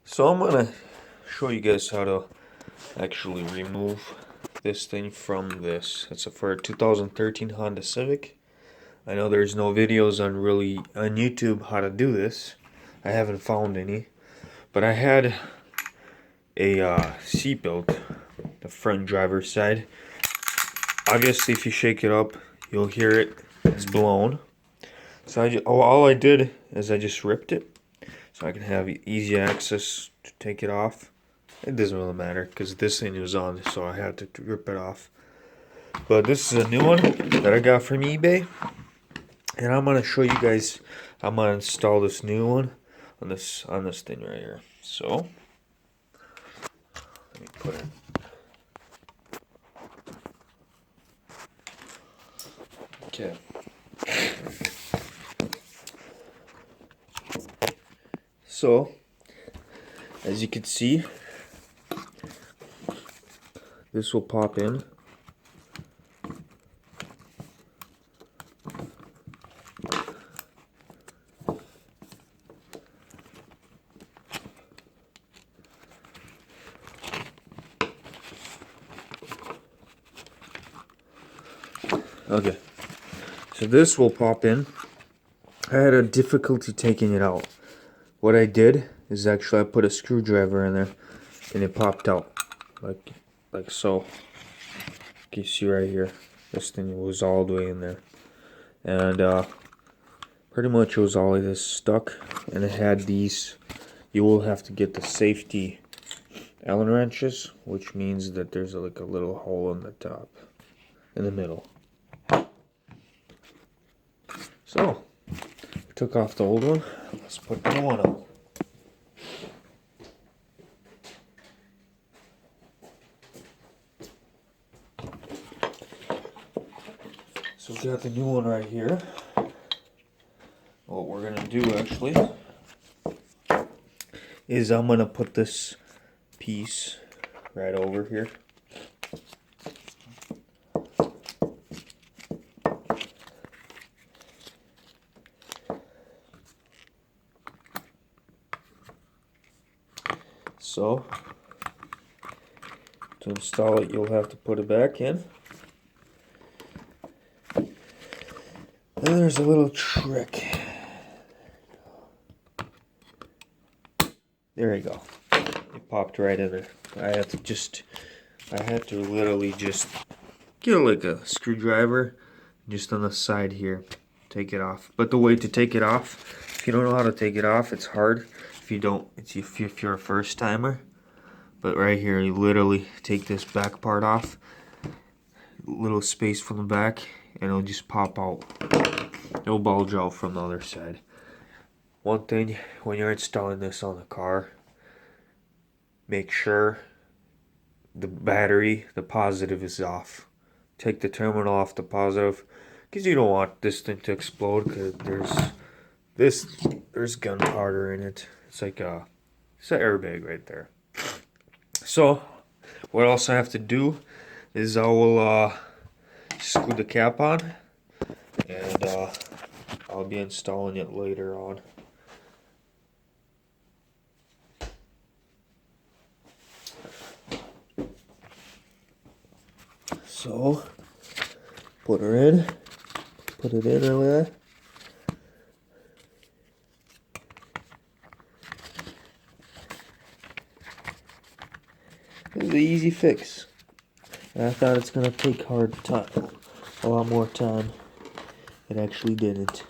So I'm gonna show you guys how to actually remove this thing from this. It's for a 2013 Honda Civic. I know there's no videos on YouTube how to do this. I haven't found any, but I had a seat belt, the front driver's side. Obviously, if you shake it up, you'll hear it. It's blown. So all I did is I just ripped it, so I can have easy access to take it off. It doesn't really matter because this thing was on, so I had to rip it off. But this is a new one that I got from eBay, and I'm gonna show you guys. I'm gonna install this new one on this thing right here. So let me put it. Okay. So, as you can see, this will pop in. Okay, so this will pop in. I had a difficulty taking it out. What I did is actually I put a screwdriver in there and it popped out like so. You can see right here, this thing was all the way in there, and pretty much it was all of this stuck, and it had these. You will have to get the safety Allen wrenches, which means that there's like a little hole in the top, in the middle. So took off the old one. Let's put the new one on. So we got the new one right here. What we're gonna do actually is I'm gonna put this piece right over here. So to install it, you'll have to put it back in. Then there's a little trick. There you go. It popped right in there. I had to literally just get like a screwdriver just on the side here. Take it off. But the way to take it off, if you don't know how to take it off, it's hard. If you don't, if you're a first timer. But right here, you literally take this back part off. Little space from the back, and it'll just pop out. It'll bulge out from the other side. One thing, when you're installing this on the car, make sure the battery, the positive is off. Take the terminal off the positive, because you don't want this thing to explode, because there's gunpowder in it. It's like it's an airbag right there. So what else I have to do is I will screw the cap on, and I'll be installing it later on. So put it in over there. It was an easy fix. And I thought it's gonna take a lot more time. It actually didn't.